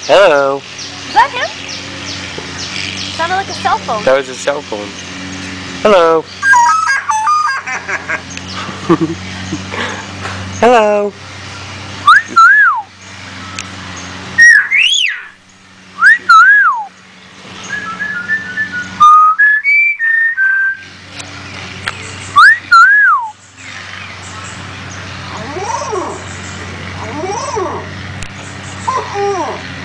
Hello. Is that him? Sounded like a cell phone. That was a cell phone. Hello. Hello. Oh!